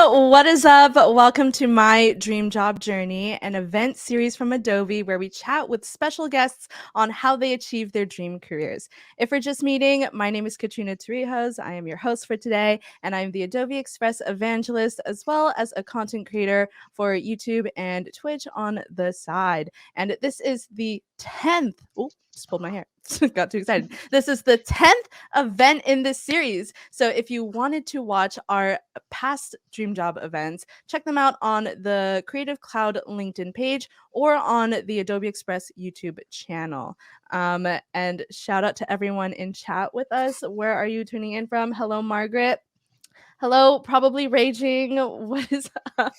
What is up? Welcome to My Dream Job Journey, an event series from Adobe where we chat with special guests on how they achieve their dream careers. If we're just meeting, my name is Katrina Torrijos. I am your host for today, and I'm the Adobe Express Evangelist, as well as a content creator for YouTube and Twitch on the side. And this is the 10th. Oh, just pulled my hair. Got too excited. This is the 10th event in this series. So if you wanted to watch our past Dream Job events, check them out on the Creative Cloud LinkedIn page or on the Adobe Express YouTube channel. And shout out to everyone in chat with us. Where are you tuning in from? Hello, Margaret. Hello, probably raging. What is up?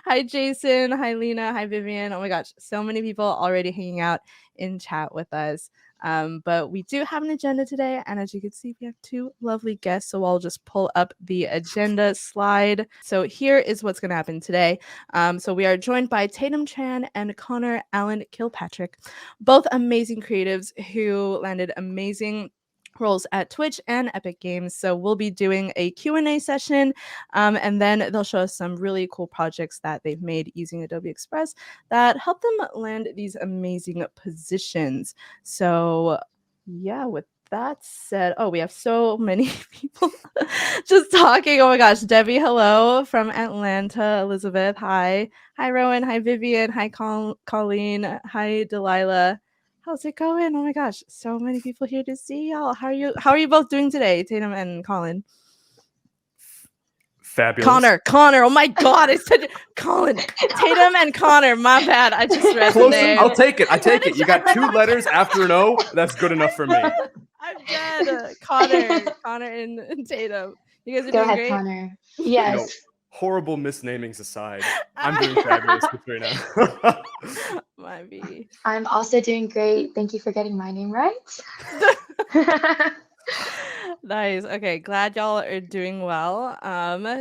Hi, Jason. Hi, Lena. Hi, Vivian. Oh my gosh, so many people already hanging out in chat with us. But we do have an agenda today, and as you can see, we have two lovely guests. So I'll just pull up the agenda slide. So here is what's going to happen today. So we are joined by Tatum, Tran, and Connor Allen-Kilpatrick, both amazing creatives who landed amazing roles at Twitch and Epic Games. So we'll be doing a Q&A session, and then they'll show us some really cool projects that they've made using Adobe Express that help them land these amazing positions. So yeah, with that said, oh, we have so many people just talking. Oh my gosh, Debbie, hello from Atlanta. Elizabeth, hi. Hi, Rowan. Hi, Vivian. Hi, Colleen. Hi, Delilah. How's it going? Oh my gosh, so many people here to see y'all. How are you both doing today, Tatum and Colin? Fabulous. Connor. Oh my God, I said Colin. Tatum and Connor. My bad. I just read the name. I'll take it. I take it. You got two letters after an O. That's good enough for me. I'm dead. Connor and Tatum. You guys are Go doing ahead, great. Connor. Yes. You know, horrible misnamings aside, I'm doing fabulous, Katrina. Might be. I'm also doing great. Thank you for getting my name right. Nice. Okay, glad y'all are doing well.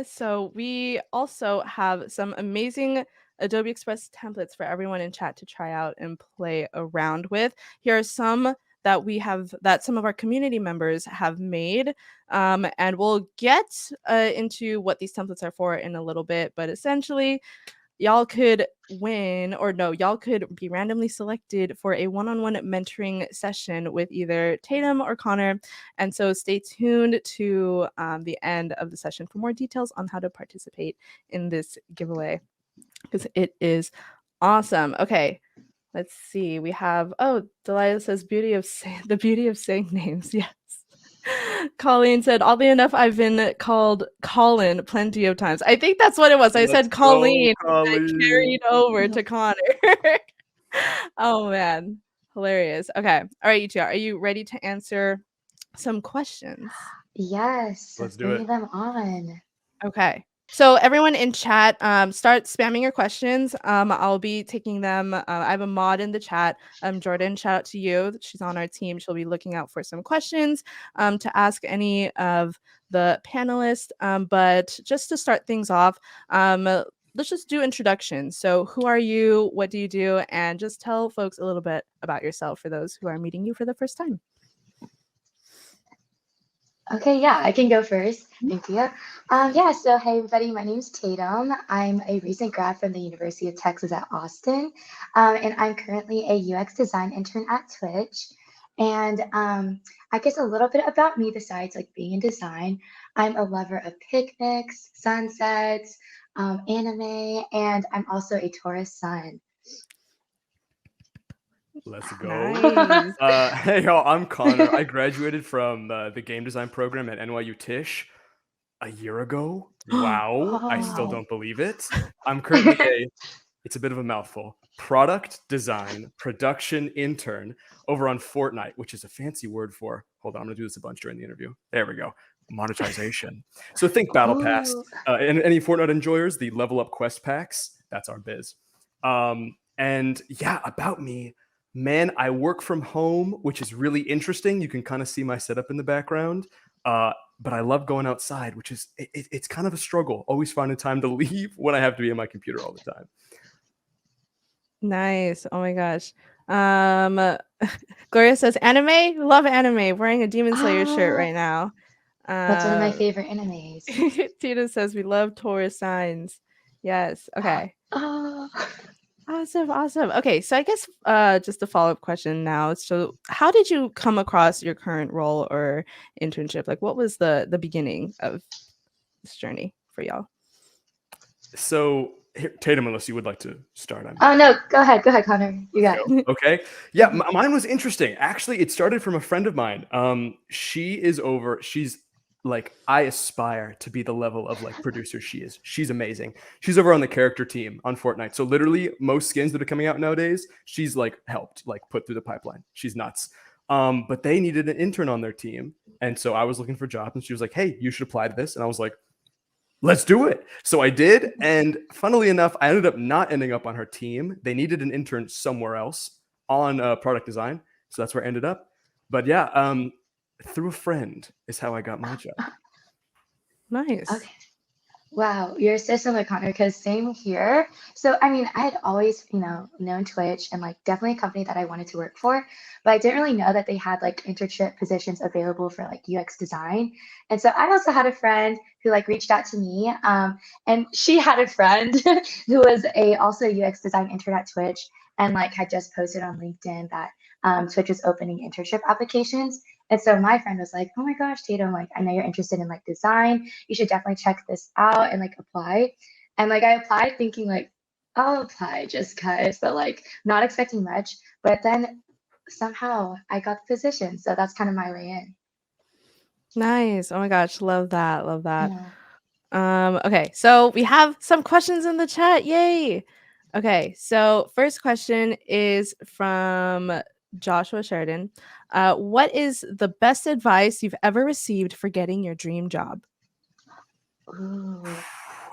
So we also have some amazing Adobe Express templates for everyone in chat to try out and play around with. Here are some that some of our community members have made, and we'll get into what these templates are for in a little bit. But essentially, y'all could y'all could be randomly selected for a one-on-one mentoring session with either Tatum or Connor. And so stay tuned to the end of the session for more details on how to participate in this giveaway, because it is awesome. Okay, let's see. We have, Delilah says the beauty of saying names. Yes. Colleen said, oddly enough, I've been called Colin plenty of times. I think that's what it was. I said Colleen, and I carried over to Connor. Oh, man. Hilarious. Okay. All right, you two. Are you ready to answer some questions? Yes. Let's do bring it. them on. Okay. So everyone in chat, start spamming your questions. I'll be taking them. I have a mod in the chat. Jordan, shout out to you. She's on our team. She'll be looking out for some questions to ask any of the panelists. But just to start things off, let's just do introductions. So who are you? What do you do? And just tell folks a little bit about yourself for those who are meeting you for the first time. Okay, yeah, I can go first. Thank you. So hey everybody, my name's Tatum. I'm a recent grad from the University of Texas at Austin, and I'm currently a UX design intern at Twitch. And I guess a little bit about me besides like being in design, I'm a lover of picnics, sunsets, anime, and I'm also a Taurus sun. Let's go. Nice. Hey, y'all, I'm Connor. I graduated from the game design program at NYU Tisch a year ago. Wow. I still Wow. don't believe it. I'm currently it's a bit of a mouthful, product design production intern over on Fortnite, which is a fancy word for, hold on, I'm going to do this a bunch during the interview. There we go. Monetization. So think Battle Pass. And any Fortnite enjoyers, the level up quest packs, that's our biz. And yeah, about me, man, I work from home, which is really interesting. You can kind of see my setup in the background. But I love going outside, which is, it's kind of a struggle. Always finding time to leave when I have to be in my computer all the time. Nice. Oh my gosh. Gloria says anime. Love anime. Wearing a Demon Slayer shirt right now. That's one of my favorite animes. Tina says we love Taurus signs. Yes. Okay. Oh. Awesome. Okay, so I guess just a follow-up question now. So how did you come across your current role or internship? Like what was the beginning of this journey for y'all? So here, Tatum, unless you would like to start. Oh no, go ahead, Connor. You got it. Okay. Yeah, mine was interesting. Actually, it started from a friend of mine. She's like, I aspire to be the level of like producer she is. She's amazing. She's over on the character team on Fortnite. So literally most skins that are coming out nowadays, she's like helped like put through the pipeline. She's nuts. But they needed an intern on their team. And so I was looking for jobs and she was like, hey, you should apply to this. And I was like, let's do it. So I did. And funnily enough, I ended up not ending up on her team. They needed an intern somewhere else on product design. So that's where I ended up. But yeah, through a friend is how I got my job. Nice. Okay. Wow, you're so similar, Connor, because same here. So, I mean, I had always, known Twitch and like definitely a company that I wanted to work for, but I didn't really know that they had like internship positions available for like UX design. And so I also had a friend who like reached out to me, and she had a friend who was also a UX design intern at Twitch and like had just posted on LinkedIn that Twitch was opening internship applications. And so my friend was like, oh my gosh, Tatum, like, I know you're interested in like design. You should definitely check this out and like apply. And like I applied thinking like, I'll apply just cause, but like not expecting much. But then somehow I got the position. So that's kind of my way in. Nice. Oh my gosh, love that. Love that. Yeah. Okay, so we have some questions in the chat. Yay. Okay, so first question is from Joshua Sheridan. What is the best advice you've ever received for getting your dream job? Ooh.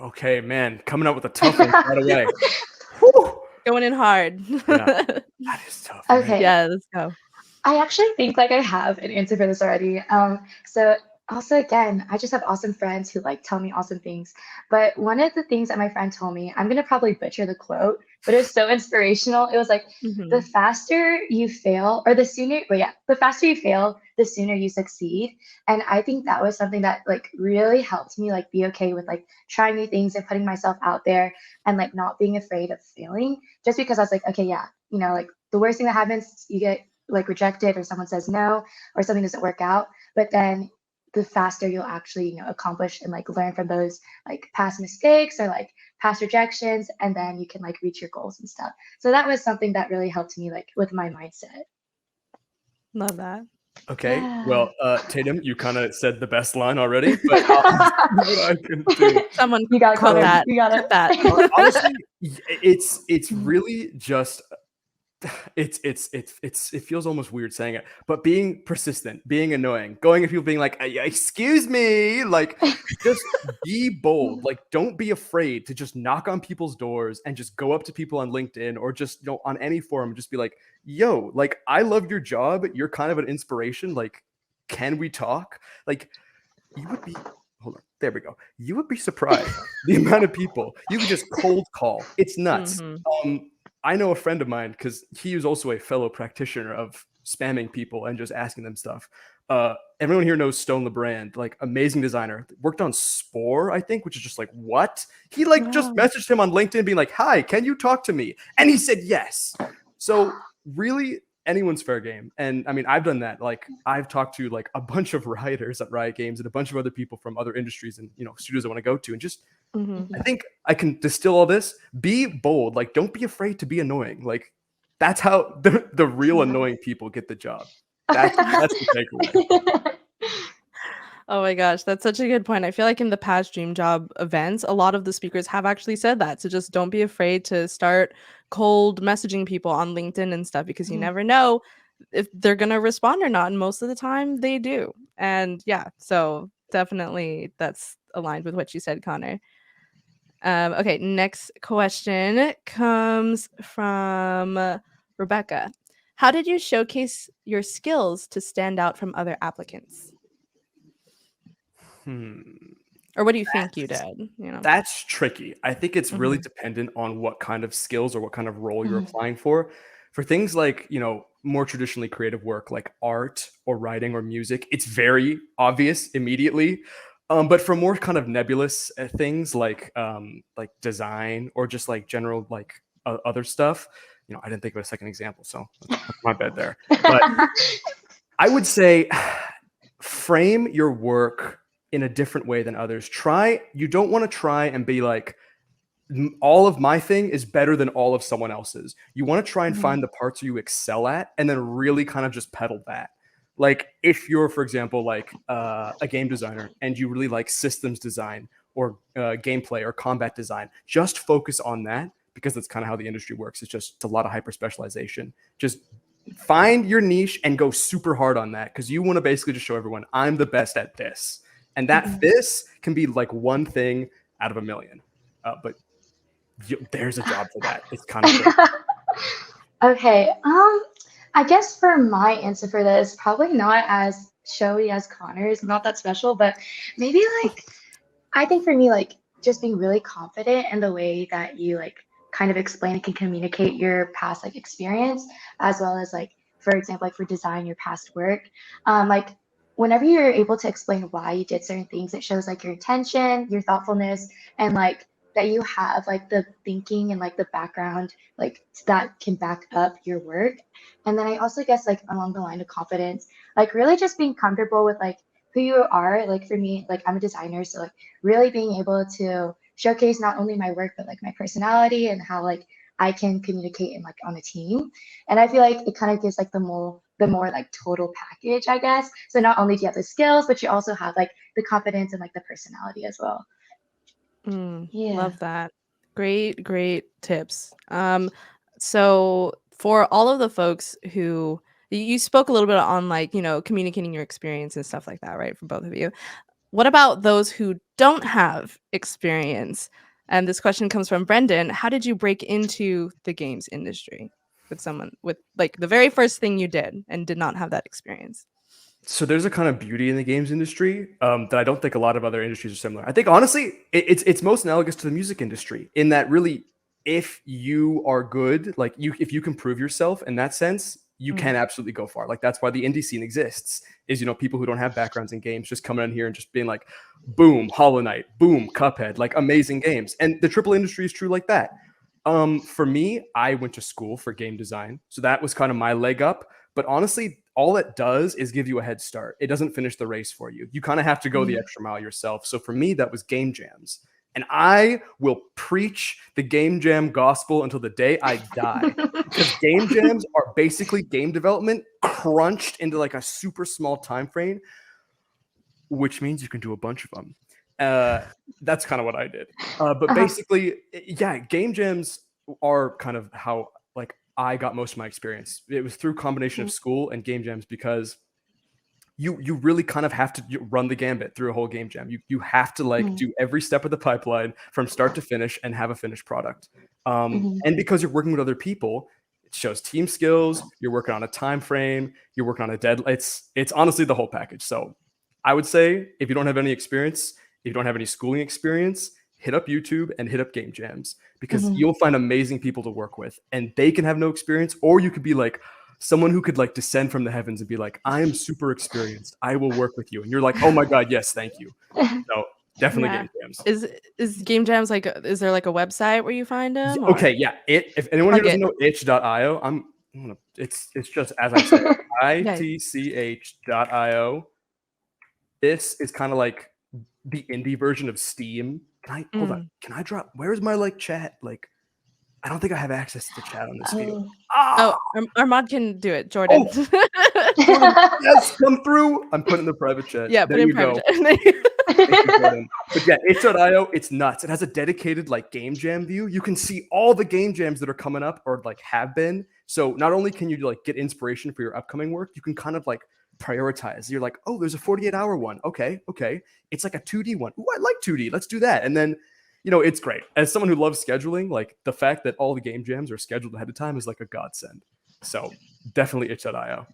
Okay, man, coming up with a tough one right away. Whew. Going in hard. Yeah, that is tough. Okay. Man. Yeah, let's go. I actually think like I have an answer for this already. So also again, I just have awesome friends who like tell me awesome things. But one of the things that my friend told me, I'm gonna probably butcher the quote, but it was so inspirational. It was like, the faster you fail, or the sooner, well, yeah, the faster you fail, the sooner you succeed. And I think that was something that like really helped me like be okay with like trying new things and putting myself out there and like not being afraid of failing. Just because I was like, okay, yeah, like the worst thing that happens, you get like rejected or someone says no or something doesn't work out, but then the faster you'll actually accomplish and like learn from those like past mistakes or like past rejections, and then you can like reach your goals and stuff. So that was something that really helped me like with my mindset. Love that. Okay, Yeah. well, Tatum, you kind of said the best line already, but what I can do. Someone You got it, cut Connor. that. You got Cut it. that. Honestly, it's really just it feels almost weird saying it, but being persistent, being annoying, going at people being like, excuse me, like just be bold. Like don't be afraid to just knock on people's doors and just go up to people on LinkedIn or just on any forum, just be like, yo, like I love your job, you're kind of an inspiration, like can we talk? Like you would be, hold on, there we go, you would be surprised the amount of people you could just cold call. It's nuts. I know a friend of mine, because he was also a fellow practitioner of spamming people and just asking them stuff. Everyone here knows Stone LeBrand, like amazing designer, worked on Spore, I think, which is just like, what? He like just messaged him on LinkedIn being like, hi, can you talk to me? And he said yes. So really anyone's fair game. And I mean, I've done that. Like I've talked to like a bunch of writers at Riot Games and a bunch of other people from other industries and, studios I want to go to, and just, I think I can distill all this. Be bold. Like, don't be afraid to be annoying. Like, that's how the real annoying people get the job. That's the takeaway. Oh my gosh, that's such a good point. I feel like in the past Dream Job events, a lot of the speakers have actually said that. So just don't be afraid to start cold messaging people on LinkedIn and stuff, because you never know if they're going to respond or not. And most of the time they do. And yeah, so definitely that's aligned with what you said, Connor. Okay, next question comes from Rebecca. How did you showcase your skills to stand out from other applicants? Or what do you think you did? That's tricky. I think it's really dependent on what kind of skills or what kind of role you're applying for. For things like, more traditionally creative work like art or writing or music, it's very obvious immediately. But for more kind of nebulous things like design or just like general like other stuff, I didn't think of a second example, so that's my bad there. But I would say frame your work in a different way than others. You don't want to try and be like, all of my thing is better than all of someone else's. You want to try and find the parts you excel at and then really kind of just pedal that. Like if you're, for example, like a game designer and you really like systems design or gameplay or combat design, just focus on that, because that's kind of how the industry works. It's a lot of hyper specialization. Just find your niche and go super hard on that, because you want to basically just show everyone, I'm the best at this. And that this can be like one thing out of a million. But there's a job for that. It's kind of cool. Okay. I guess for my answer for this, probably not as showy as Connor's, not that special, but maybe like, I think for me, like just being really confident in the way that you like kind of explain and can communicate your past like experience, as well as like, for example, like for design, your past work. Like whenever you're able to explain why you did certain things, it shows like your intention, your thoughtfulness, and like that you have like the thinking and like the background like that can back up your work. And then I also guess like along the line of confidence, like really just being comfortable with like who you are. Like for me, like I'm a designer, so like really being able to showcase not only my work but like my personality and how like I can communicate in like on a team. And I feel like it kind of gives like the more like total package, I guess. So not only do you have the skills, but you also have like the confidence and like the personality as well. Yeah. Love that. Great tips. So for all of the folks who you spoke a little bit on like, communicating your experience and stuff like that, right? For both of you. What about those who don't have experience? And this question comes from Brendan. How did you break into the games industry with someone with like the very first thing you did and did not have that experience? So there's a kind of beauty in the games industry that I don't think a lot of other industries are similar. I think honestly, it's most analogous to the music industry in that really, if you are good, like if you can prove yourself in that sense, you can absolutely go far. Like that's why the indie scene exists. Is people who don't have backgrounds in games just coming in here and just being like, boom, Hollow Knight, boom, Cuphead, like amazing games. And the triple industry is true like that. For me, I went to school for game design, so that was kind of my leg up. But honestly, all it does is give you a head start. It doesn't finish the race for you. You kind of have to go the extra mile yourself. So for me, that was game jams. And I will preach the game jam gospel until the day I die. Because game jams are basically game development crunched into like a super small time frame, which means you can do a bunch of them. That's kind of what I did. But basically, yeah, game jams are kind of how like I got most of my experience. It was through combination of school and game jams, because you really kind of have to run the gambit through a whole game jam. You have to like do every step of the pipeline from start to finish and have a finished product. And because you're working with other people, it shows team skills. You're working on a time frame. You're working on a deadline. It's honestly the whole package. So I would say if you don't have any experience, if you don't have any schooling experience, hit up YouTube and hit up game jams, because you'll find amazing people to work with, and they can have no experience, or you could be like someone who could like descend from the heavens and be like, I am super experienced, I will work with you. And you're like, oh my God, yes, thank you. So definitely game jams. Is game jams like, is there like a website where you find them? Okay, yeah. If anyone here doesn't know itch.io, it's just as I said, itch.io. This is kind of like the indie version of Steam. Hold on? Can I drop? Where's my like chat? Like, I don't think I have access to chat on this field. Our mod can do it, Jordan. Yes, come through. I'm putting the private chat. Yeah, there you go. Thank you, but yeah, itch.io, it's nuts. It has a dedicated like game jam view. You can see all the game jams that are coming up or like have been. So not only can you like get inspiration for your upcoming work, you can kind of like prioritize. You're like, oh, there's a 48-hour one. Okay. It's like a 2D one. Ooh, I like 2D. Let's do that. And then, it's great. As someone who loves scheduling, like the fact that all the game jams are scheduled ahead of time is like a godsend. So definitely itch.io.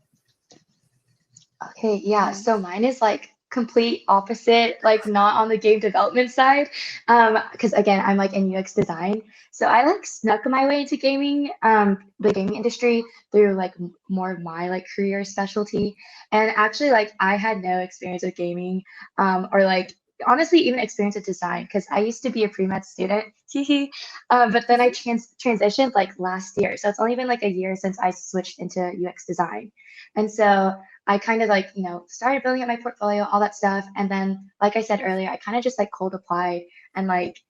Okay, yeah. So mine is like complete opposite, like not on the game development side. Because again, I'm like in UX design. So I like snuck my way into gaming, the gaming industry through like more of my like career specialty. And actually like I had no experience with gaming, or like honestly even experience with design because I used to be a pre-med student. But then I transitioned like last year. So it's only been like a year since I switched into UX design. And so I kind of like, started building up my portfolio, all that stuff. And then, like I said earlier, I kind of just like cold applied and like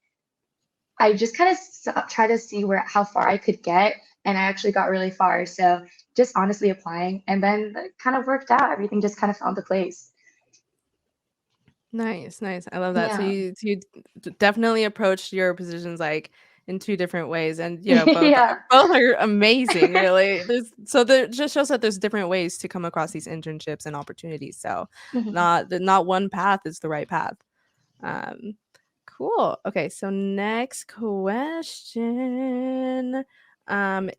I just kind of try to see how far I could get. And I actually got really far. So just honestly applying, and then it kind of worked out. Everything just kind of fell into place. Nice. I love that. So Yeah. you definitely approached your positions like in two different ways, and both Yeah. are amazing. Really, there just shows that there's different ways to come across these internships and opportunities. So not one path is the right path. Cool. Okay, so next question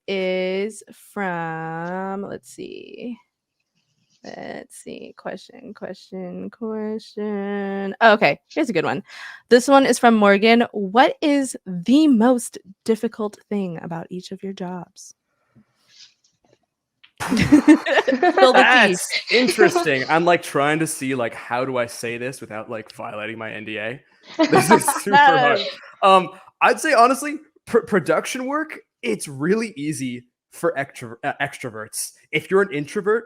is from, let's see. Question. Okay, here's a good one. This one is from Morgan. What is the most difficult thing about each of your jobs? That's interesting. I'm like trying to see like how do I say this without like violating my NDA. This is super hard. I'd say honestly, production work, it's really easy for extroverts. If you're an introvert,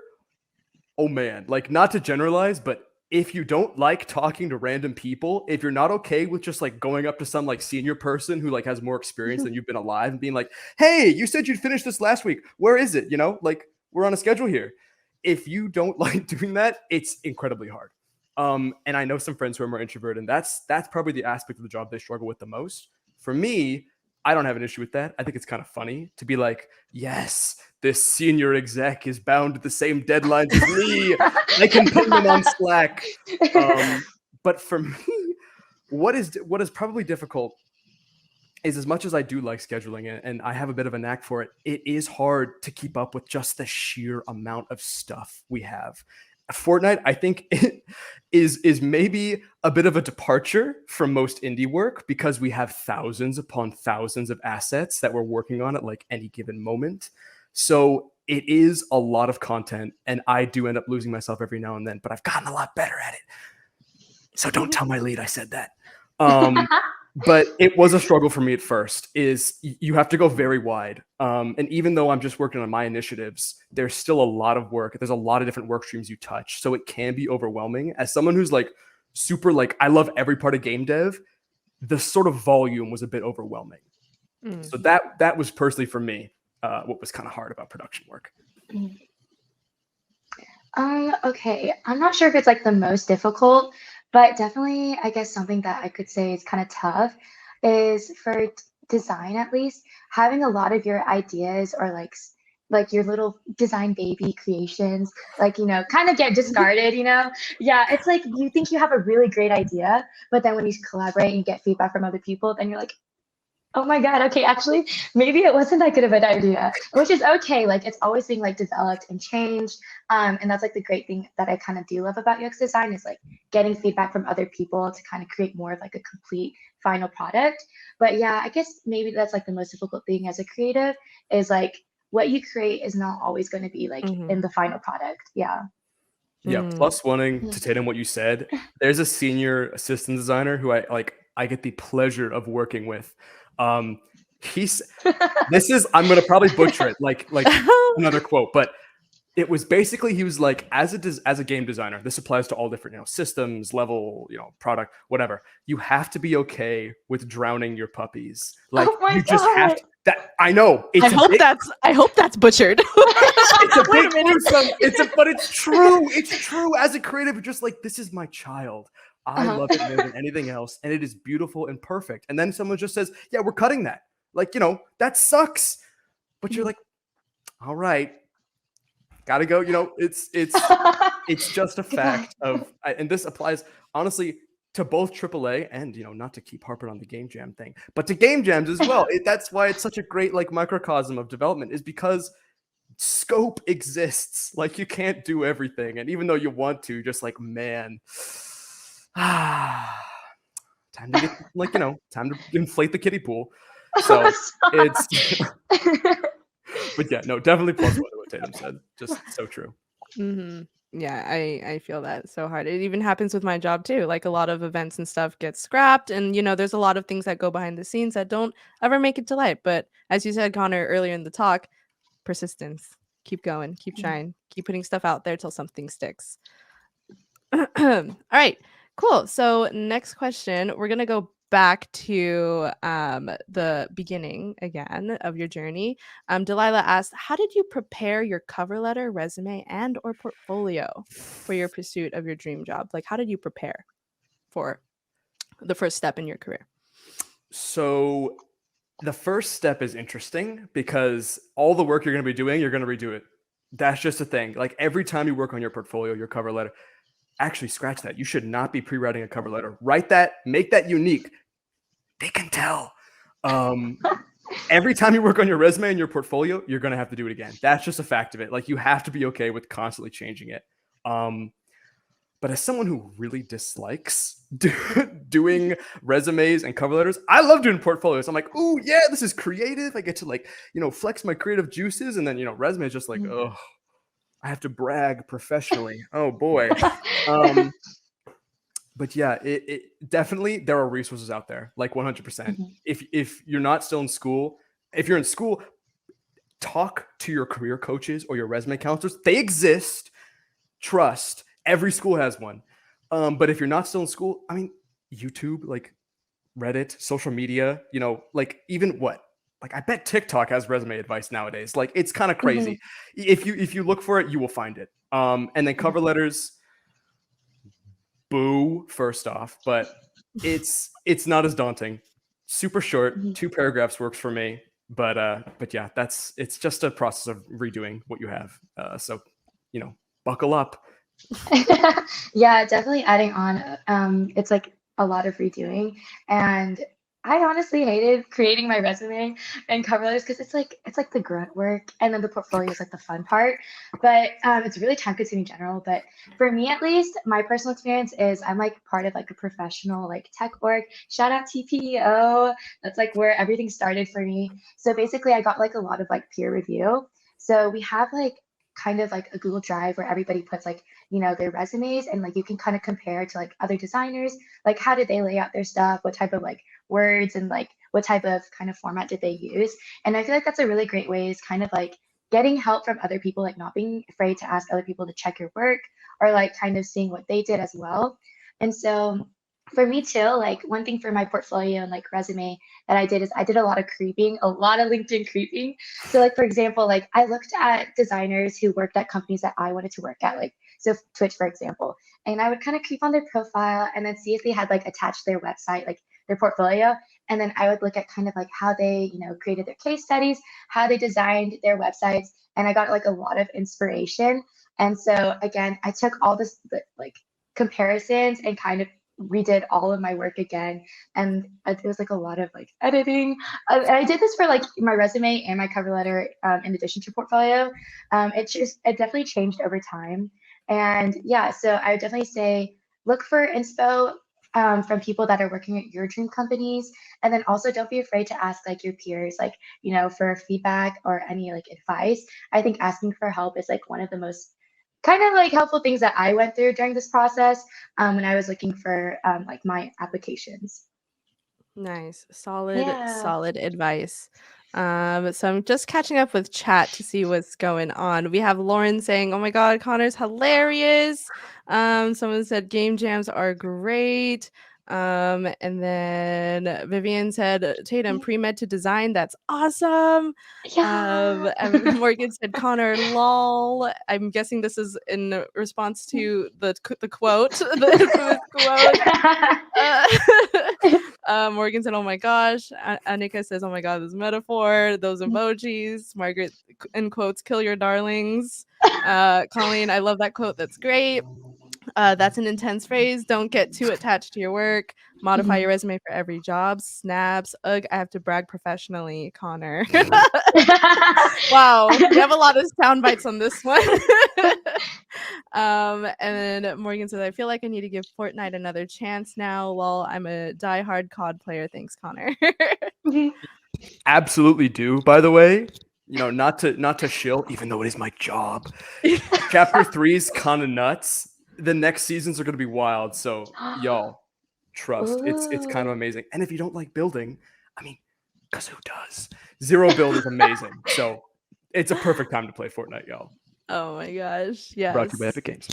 oh man, like not to generalize, but if you don't like talking to random people, if you're not okay with just like going up to some like senior person who like has more experience than you've been alive and being like, hey, you said you'd finish this last week. Where is it? Like we're on a schedule here. If you don't like doing that, it's incredibly hard. And I know some friends who are more introverted, and that's probably the aspect of the job they struggle with the most. For me, I don't have an issue with that. I think it's kind of funny to be like, yes, this senior exec is bound to the same deadlines as me. I can pin them on Slack. But for me, what is probably difficult is, as much as I do like scheduling it and I have a bit of a knack for it, it is hard to keep up with just the sheer amount of stuff we have. Fortnite, I think, it is maybe a bit of a departure from most indie work because we have thousands upon thousands of assets that we're working on at like any given moment. So it is a lot of content, and I do end up losing myself every now and then, but I've gotten a lot better at it. So don't tell my lead I said that. But it was a struggle for me at first. Is you have to go very wide. And even though I'm just working on my initiatives, there's still a lot of work. There's a lot of different work streams you touch. So it can be overwhelming. As someone who's like super, like I love every part of game dev, the sort of volume was a bit overwhelming. So that was personally for me what was kind of hard about production work. Okay, I'm not sure if it's like the most difficult, but definitely, I guess something that I could say is kind of tough is for design, at least, having a lot of your ideas or like your little design baby creations, like, kind of get discarded, Yeah, it's like you think you have a really great idea, but then when you collaborate and get feedback from other people, then you're like, oh my God, okay, actually, maybe it wasn't that good of an idea, which is okay. Like it's always being like developed and changed. And that's like the great thing that I kind of do love about UX design is like getting feedback from other people to kind of create more of like a complete final product. But yeah, I guess maybe that's like the most difficult thing as a creative is like what you create is not always going to be like in the final product. Yeah. Yeah. Plus wanting to Tatum what you said, there's a senior assistant designer who I get the pleasure of working with. I'm going to probably butcher it like another quote, but it was basically, he was like, as a game designer, this applies to all different, systems, level, product, whatever. You have to be okay with drowning your puppies. Like you just have to, that I know. I hope that's butchered. It's a bit gruesome. But it's true. It's true. As a creative, you're just like, this is my child. I love it more than anything else, and it is beautiful and perfect. And then someone just says, "Yeah, we're cutting that." Like, that sucks. But you're like, "All right, gotta go." It's just a fact of, and this applies honestly to both AAA and not to keep harping on the game jam thing, but to game jams as well. That's why it's such a great like microcosm of development, is because scope exists. Like you can't do everything, and even though you want to, just like, man, Time to get time to inflate the kiddie pool. So it's but yeah, no, definitely plus one to what Tatum said. Just so true. Yeah, I feel that so hard. It even happens with my job too. Like a lot of events and stuff get scrapped, and there's a lot of things that go behind the scenes that don't ever make it to light. But as you said, Connor, earlier in the talk, persistence. Keep going, keep trying, keep putting stuff out there till something sticks. All right, cool. So next question, we're gonna go back to the beginning again of your journey. Delilah asked, how did you prepare your cover letter, resume, and or portfolio for your pursuit of your dream job? Like, how did you prepare for the first step in your career? So the first step is interesting because all the work you're going to be doing, you're going to redo it. That's just a thing. Like every time you work on your portfolio, your cover letter, actually scratch that. You should not be pre-writing a cover letter. Write that, make that unique. They can tell. Every time you work on your resume and your portfolio, you're going to have to do it again. That's just a fact of it. Like you have to be okay with constantly changing it. But as someone who really dislikes doing resumes and cover letters, I love doing portfolios. I'm like, oh yeah, this is creative. I get to flex my creative juices. And then, resume is just like, oh, I have to brag professionally. Oh boy. But yeah, it definitely, there are resources out there, like 100%. If you're not still in school, if you're in school, talk to your career coaches or your resume counselors. They exist. Trust. Every school has one. But if you're not still in school, I mean, YouTube, like Reddit, social media, like even like I bet TikTok has resume advice nowadays. Like it's kind of crazy. If you look for it, you will find it. And then cover letters, boo, first off, but it's not as daunting. Super short, 2 paragraphs works for me. But yeah, it's just a process of redoing what you have. So buckle up. Yeah, definitely adding on. It's like a lot of redoing, and I honestly hated creating my resume and cover letters because it's like the grunt work, and then the portfolio is like the fun part. But it's really time consuming in general. But for me, at least, my personal experience is I'm like part of like a professional like tech org. Shout out TPEO. That's like where everything started for me. So basically, I got like a lot of like peer review. So we have like kind of like a Google Drive where everybody puts like their resumes, and like you can kind of compare to like other designers, like how did they lay out their stuff, what type of like words and like what type of kind of format did they use. And I feel like that's a really great way, is kind of like getting help from other people, like not being afraid to ask other people to check your work, or like kind of seeing what they did as well. And so for me too, like one thing for my portfolio and like resume that I did is I did a lot of creeping, a lot of LinkedIn creeping. So like, for example, like I looked at designers who worked at companies that I wanted to work at, like so Twitch, for example, and I would kind of creep on their profile and then see if they had like attached their website, like their portfolio. And then I would look at kind of like how they, created their case studies, how they designed their websites. And I got like a lot of inspiration. And so again, I took all this like comparisons and kind of redid all of my work again, and it was like a lot of like editing. I did this for like my resume and my cover letter, in addition to portfolio. It definitely changed over time, and yeah, so I would definitely say look for inspo from people that are working at your dream companies, and then also don't be afraid to ask like your peers, like for feedback or any like advice. I think asking for help is like one of the most kind of like helpful things that I went through during this process, when I was looking for like my applications. Nice. Solid Yeah. advice. So I'm just catching up with chat to see what's going on. We have Lauren saying, "Oh my God, Connor's hilarious." Someone said game jams are great. And then Vivian said, "Tatum, pre-med to design, that's awesome." Yeah. And Morgan said, "Connor, lol." I'm guessing this is in response to the quote, the infamous quote. Morgan said, "Oh my gosh." Anika says, "Oh my God, this metaphor, those emojis." Margaret in quotes, "Kill your darlings." Colleen, "I love that quote. That's great. That's an intense phrase. Don't get too attached to your work. Modify your resume for every job." Snaps. Ugh, I have to brag professionally, Connor. Wow, we have a lot of sound bites on this one. And then Morgan says, I feel like I need to give Fortnite another chance now. Lol, I'm a diehard COD player. Thanks, Connor. Absolutely do, by the way. Not to shill, even though it is my job. Chapter 3 is kind of nuts. The next seasons are going to be wild. So y'all, trust. It's kind of amazing. And if you don't like building, I mean, because who does? Zero build is amazing. So it's a perfect time to play Fortnite, y'all. Oh my gosh. Yes. Brought to you by Epic Games.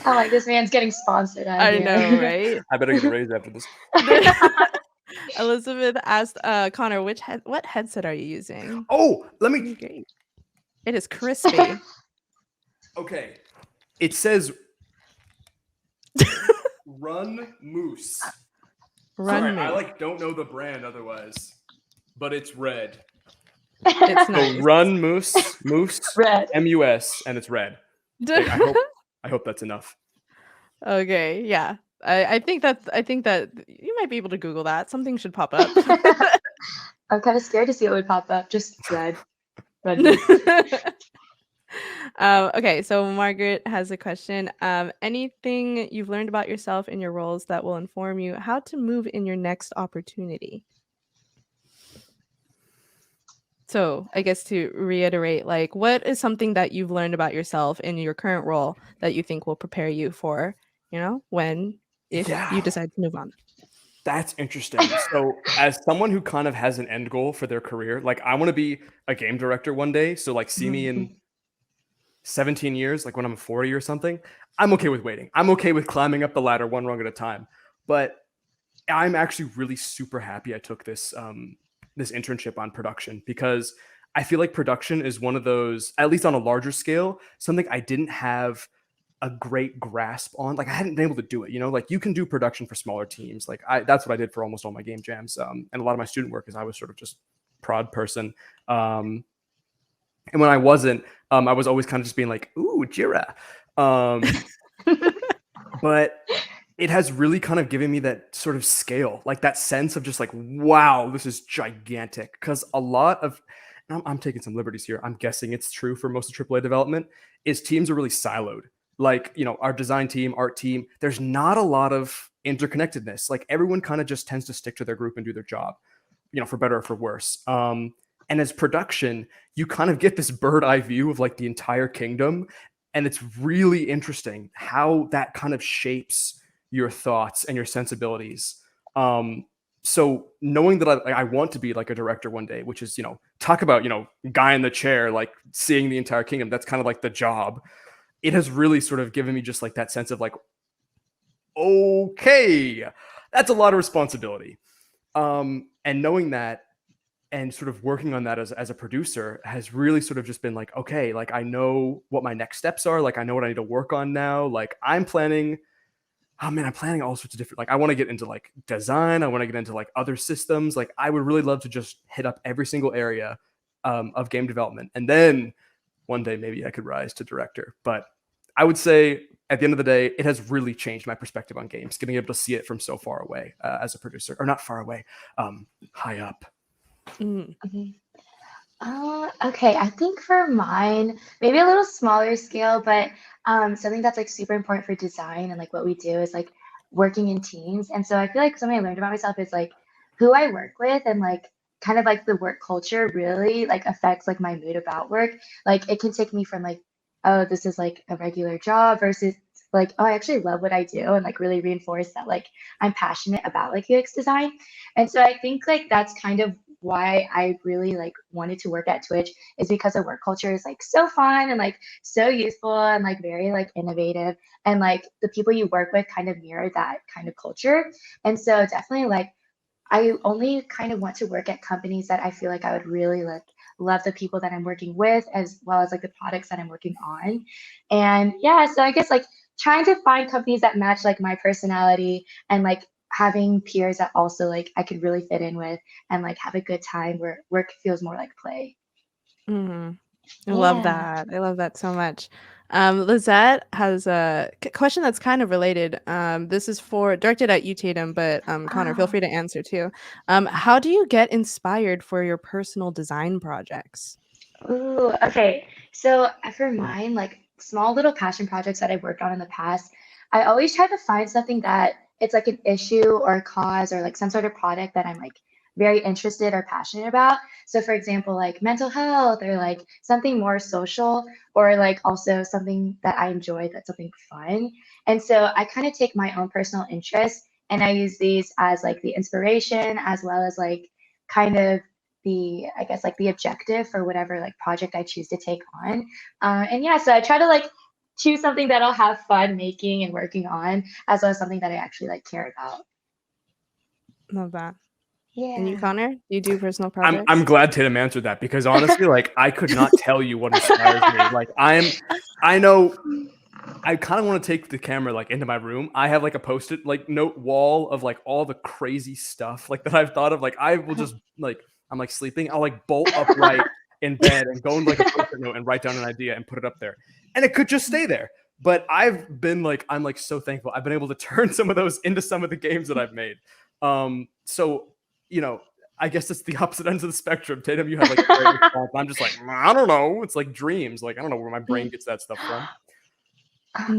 I'm like, this man's getting sponsored out I here. know, right? I better get a raise after this. Elizabeth asked Connor, what headset are you using? Oh, let me. Great. It is crispy. Okay. It says Run Moose. Run Sorry, Moose. I don't know the brand otherwise, but it's red. It's nice. So Run Moose, Red. MUS, and it's red. I hope that's enough. Okay, yeah. I think that you might be able to Google that. Something should pop up. I'm kind of scared to see what would pop up. Just red. Okay, so Margaret has a question. Anything you've learned about yourself in your roles that will inform you how to move in your next opportunity? So I guess to reiterate, like, what is something that you've learned about yourself in your current role that you think will prepare you for, if you decide to move on? That's interesting. So as someone who kind of has an end goal for their career, like I want to be a game director one day. So like see me in 17 years, like when I'm 40 or something, I'm okay with waiting. I'm okay with climbing up the ladder one rung at a time. But I'm actually really super happy I took this this internship on production, because I feel like production is one of those, at least on a larger scale, something I didn't have a great grasp on. Like I hadn't been able to do it, like you can do production for smaller teams. Like that's what I did for almost all my game jams. And a lot of my student work is I was sort of just prod person. And when I wasn't, I was always kind of just being like, ooh, Jira. But it has really kind of given me that sort of scale, like that sense of just like, wow, this is gigantic. Because a lot of, I'm taking some liberties here, I'm guessing it's true for most of AAA development, is teams are really siloed. Like, our design team, art team, there's not a lot of interconnectedness. Like everyone kind of just tends to stick to their group and do their job, for better or for worse. And as production, you kind of get this bird eye view of like the entire kingdom. And it's really interesting how that kind of shapes your thoughts and your sensibilities. So knowing that I want to be like a director one day, which is, talk about, guy in the chair, like seeing the entire kingdom, that's kind of like the job. It has really sort of given me just like that sense of like, okay, that's a lot of responsibility. And knowing that and sort of working on that as a producer has really sort of just been like, okay, like I know what my next steps are. Like I know what I need to work on now. Like I'm planning all sorts of different, like I want to get into like design. I want to get into like other systems. Like I would really love to just hit up every single area of game development. And then one day maybe I could rise to director. But I would say at the end of the day, it has really changed my perspective on games, getting able to see it from so far away as a producer, or not far away, high up. Okay, I think for mine, maybe a little smaller scale, but something that's like super important for design and like what we do is like working in teams. And so I feel like something I learned about myself is like who I work with, and like kind of like the work culture really like affects like my mood about work. Like it can take me from like, oh, this is like a regular job, versus like, oh, I actually love what I do, and like really reinforce that like I'm passionate about like UX design. And so I think like that's kind of why I really like wanted to work at Twitch, is because the work culture is like so fun and like so useful and like very like innovative, and like the people you work with kind of mirror that kind of culture. And so definitely like I only kind of want to work at companies that I feel like I would really like love the people that I'm working with, as well as like the products that I'm working on. And yeah, so I guess like trying to find companies that match like my personality, and like having peers that also like I could really fit in with and like have a good time where work feels more like play. I love that. I love that so much. Lizette has a question that's kind of related. This is directed at you, Tatum, but Connor, feel free to answer too. How do you get inspired for your personal design projects? Ooh, okay. So for mine, like small little passion projects that I've worked on in the past, I always try to find something that it's like an issue or a cause or like some sort of product that I'm like very interested or passionate about. So for example, like mental health or like something more social or like also something that I enjoy that's something fun. And so I kind of take my own personal interests and I use these as like the inspiration as well as like kind of the, I guess, like the objective for whatever like project I choose to take on. And yeah, so I try to like choose something that I'll have fun making and working on, as well as something that I actually like care about. Love that. Yeah. And you, Connor, do you do personal projects? I'm glad Tatum answered that, because honestly, like I could not tell you what inspires me. Like I know I kind of want to take the camera like into my room. I have like a post-it like note wall of like all the crazy stuff like that I've thought of. Like I will just like, I'm like sleeping, I'll like bolt upright in bed and go into like a post-it note and write down an idea and put it up there. And it could just stay there. But I've been like, I'm like so thankful I've been able to turn some of those into some of the games that I've made. So, you know, I guess it's the opposite ends of the spectrum. Tatum, you have like a great response. I'm just like, I don't know. It's like dreams. Like, I don't know where my brain gets that stuff from.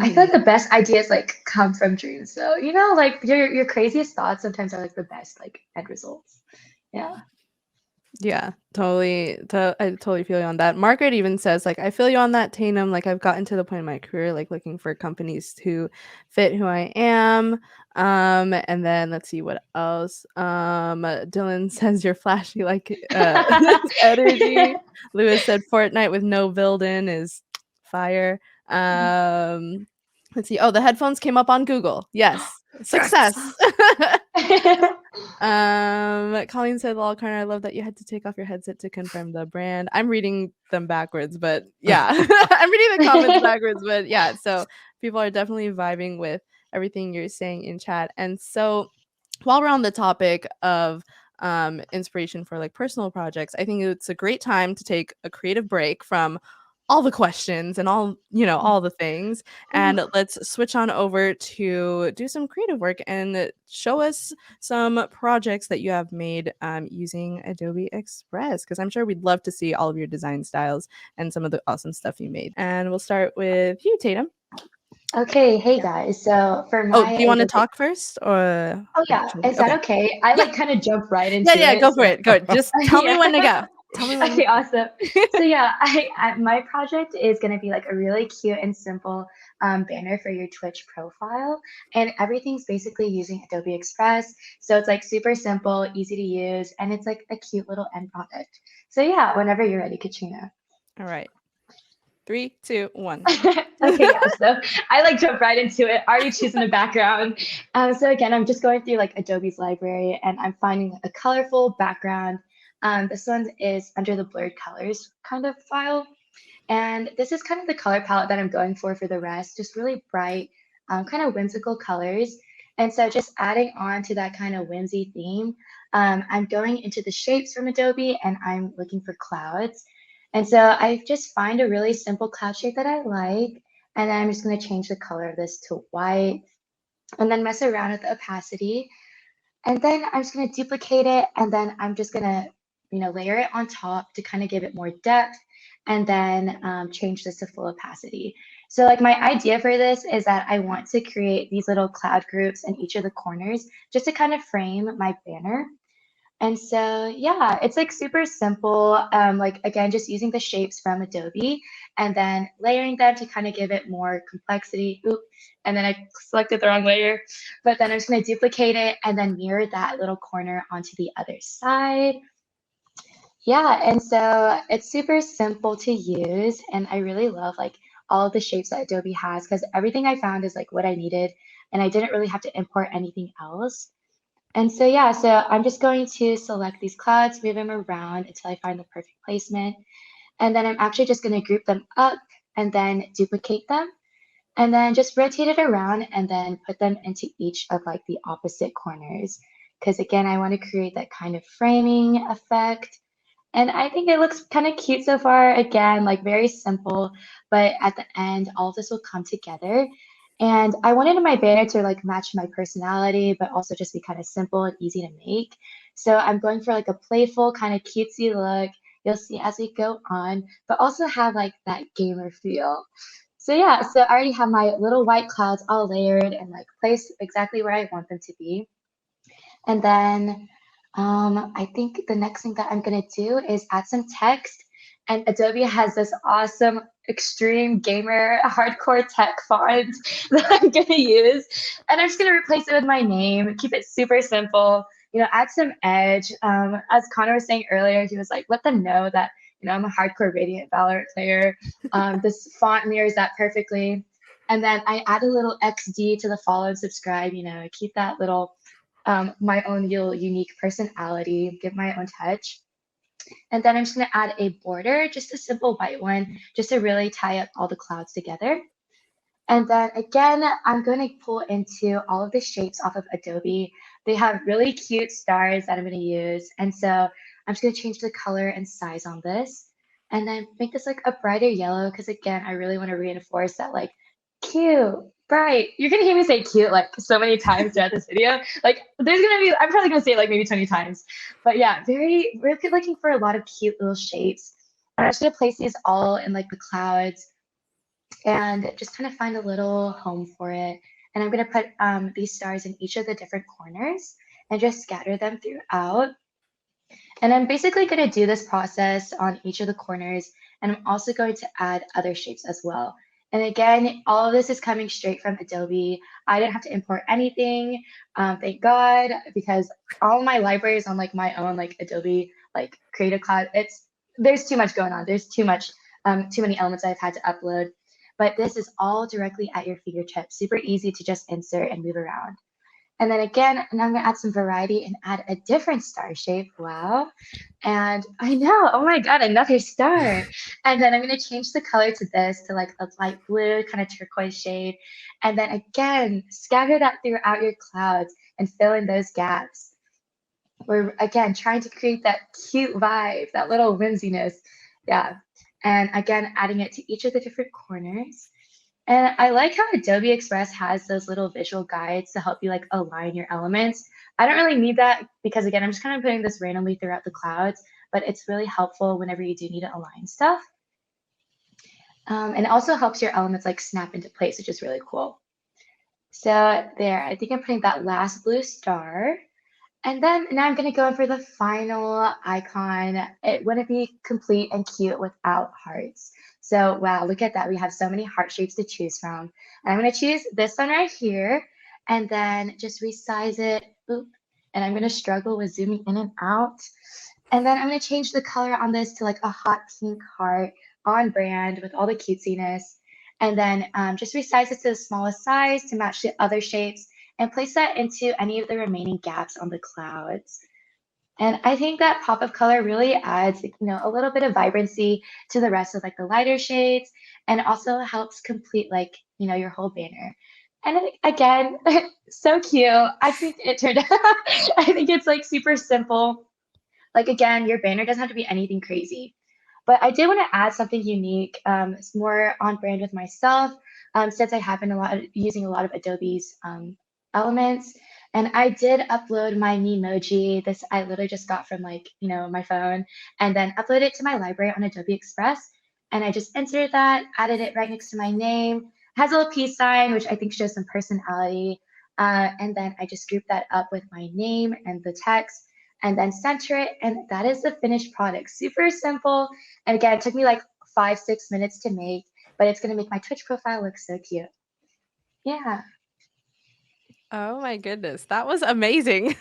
I feel like the best ideas like come from dreams. So, you know, like your craziest thoughts sometimes are like the best like end results. Yeah. Yeah, totally. I totally feel you on that. Margaret even says, like, I feel you on that, Tatum. Like, I've gotten to the point in my career, like, looking for companies to fit who I am. And then let's see what else. Dylan says you're flashy like energy. Lewis said Fortnite with no build-in is fire. Let's see. Oh, the headphones came up on Google. Yes. Success. Colleen said, "Lol, Connor, I love that you had to take off your headset to confirm the brand." I'm reading them backwards, but yeah, I'm reading the comments backwards, but yeah. So people are definitely vibing with everything you're saying in chat. And so, while we're on the topic of inspiration for like personal projects, I think it's a great time to take a creative break from all the questions and all, you know, all the things, and let's switch on over to do some creative work and show us some projects that you have made using Adobe Express, because I'm sure we'd love to see all of your design styles and some of the awesome stuff you made. And we'll start with you, Tatum. Okay, hey guys. So for Oh, my do you want to Adobe, talk first, or oh yeah, is that okay? I like kind of jump right into yeah, it. go for So it. Go. Just tell me yeah. when to go. Tell me when. Okay, awesome. So yeah, my project is gonna be like a really cute and simple banner for your Twitch profile, and everything's basically using Adobe Express. So it's like super simple, easy to use, and it's like a cute little end product. So yeah, whenever you're ready, Katrina. All right. 3, 2, 1. Okay, yeah. So I like jump right into it. Already choosing a background. So again, I'm just going through like Adobe's library, and I'm finding a colorful background. This one is under the blurred colors kind of file. And this is kind of the color palette that I'm going for the rest, just really bright, kind of whimsical colors. And so just adding on to that kind of whimsy theme, I'm going into the shapes from Adobe and I'm looking for clouds. And so I just find a really simple cloud shape that I like. And then I'm just going to change the color of this to white and then mess around with the opacity. And then I'm just going to duplicate it. And then I'm just going to, layer it on top to kind of give it more depth, and then change this to full opacity. So like my idea for this is that I want to create these little cloud groups in each of the corners just to kind of frame my banner. And so, yeah, it's like super simple. Like again, just using the shapes from Adobe and then layering them to kind of give it more complexity. Oop, and then I selected the wrong layer, but then I'm just going to duplicate it and then mirror that little corner onto the other side. Yeah, and so it's super simple to use, and I really love like all of the shapes that Adobe has because everything I found is like what I needed, and I didn't really have to import anything else. And so yeah, so I'm just going to select these clouds, move them around until I find the perfect placement, and then I'm actually just going to group them up and then duplicate them, and then just rotate it around and then put them into each of like the opposite corners. Because again, I want to create that kind of framing effect. And I think it looks kind of cute so far. Again, like very simple, but at the end, all of this will come together. And I wanted my banner to like match my personality, but also just be kind of simple and easy to make. So I'm going for like a playful kind of cutesy look. You'll see as we go on, but also have like that gamer feel. So yeah, so I already have my little white clouds all layered and like placed exactly where I want them to be. And then I think the next thing that I'm gonna do is add some text. And Adobe has this awesome extreme gamer hardcore tech font that I'm gonna use. And I'm just gonna replace it with my name, keep it super simple, add some edge. As Connor was saying earlier, he was like, let them know that, I'm a hardcore Radiant Valorant player. This font mirrors that perfectly. And then I add a little XD to the follow and subscribe, keep that little my own little unique personality, give my own touch. And then I'm just going to add a border, just a simple white one, just to really tie up all the clouds together. And then again, I'm going to pull into all of the shapes off of Adobe. They have really cute stars that I'm going to use. And so I'm just going to change the color and size on this. And then make this like a brighter yellow, because again, I really want to reinforce that like cute, bright. You're going to hear me say cute like so many times throughout this video. Like there's going to be, I'm probably going to say it like maybe 20 times. But yeah, we're looking for a lot of cute little shapes. I'm just going to place these all in like the clouds and just kind of find a little home for it. And I'm going to put these stars in each of the different corners and just scatter them throughout. And I'm basically going to do this process on each of the corners. And I'm also going to add other shapes as well. And again, all of this is coming straight from Adobe. I didn't have to import anything, thank God, because all my libraries on like my own like Adobe like Creative Cloud, there's too much going on. There's too many elements I've had to upload. But this is all directly at your fingertips, super easy to just insert and move around. And then again, now I'm going to add some variety and add a different star shape. Wow. And I know, oh my God, another star. And then I'm going to change the color to this, to like a light blue, kind of turquoise shade. And then again, scatter that throughout your clouds and fill in those gaps. We're again trying to create that cute vibe, that little whimsiness. Yeah. And again, adding it to each of the different corners. And I like how Adobe Express has those little visual guides to help you like align your elements. I don't really need that because again, I'm just kind of putting this randomly throughout the clouds, but it's really helpful whenever you do need to align stuff. And it also helps your elements like snap into place, which is really cool. So there, I think I'm putting that last blue star. And then now I'm going to go in for the final icon. It wouldn't be complete and cute without hearts. So wow, look at that. We have so many heart shapes to choose from. And I'm going to choose this one right here and then just resize it. Oop. And I'm going to struggle with zooming in and out. And then I'm going to change the color on this to like a hot pink heart on brand with all the cutesiness. And then just resize it to the smallest size to match the other shapes and place that into any of the remaining gaps on the clouds. And I think that pop of color really adds, a little bit of vibrancy to the rest of like the lighter shades, and also helps complete like, your whole banner. And again, so cute. I think it turned out, I think it's like super simple. Like again, your banner doesn't have to be anything crazy. But I did want to add something unique. It's more on brand with myself, since I have been using a lot of Adobe's elements. And I did upload my Memoji. This I literally just got from like, my phone, and then uploaded it to my library on Adobe Express. And I just inserted that, added it right next to my name. It has a little peace sign, which I think shows some personality. And then I just grouped that up with my name and the text, and then center it. And that is the finished product. Super simple. And again, it took me like 5-6 minutes to make, but it's going to make my Twitch profile look so cute. Yeah. Oh my goodness, that was amazing.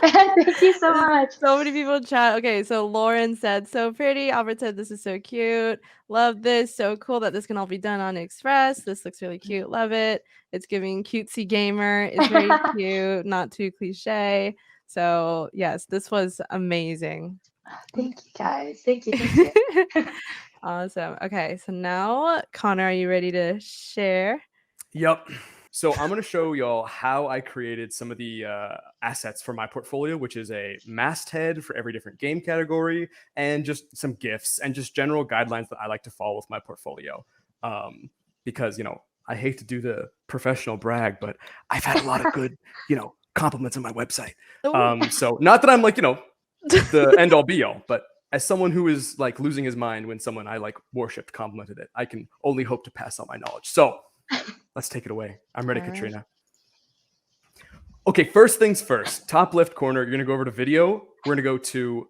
Thank you so much. So many people in chat. Okay, so Lauren said, so pretty. Albert said, this is so cute. Love this. So cool that this can all be done on Express. This looks really cute. Love it. It's giving cutesy gamer. It's very cute, not too cliche. So yes, this was amazing. Thank you, guys. Thank you. Awesome. Okay, so now, Connor, are you ready to share? Yep. So I'm going to show y'all how I created some of the assets for my portfolio, which is a masthead for every different game category, and just some GIFs and just general guidelines that I like to follow with my portfolio. Because, I hate to do the professional brag, but I've had a lot of good, compliments on my website. So not that I'm like, the end all be all, but as someone who is like losing his mind when someone I like worshipped complimented it, I can only hope to pass on my knowledge. So let's take it away. I'm ready, Katrina. Okay, first things first. Top left corner, you're gonna go over to video. We're gonna go to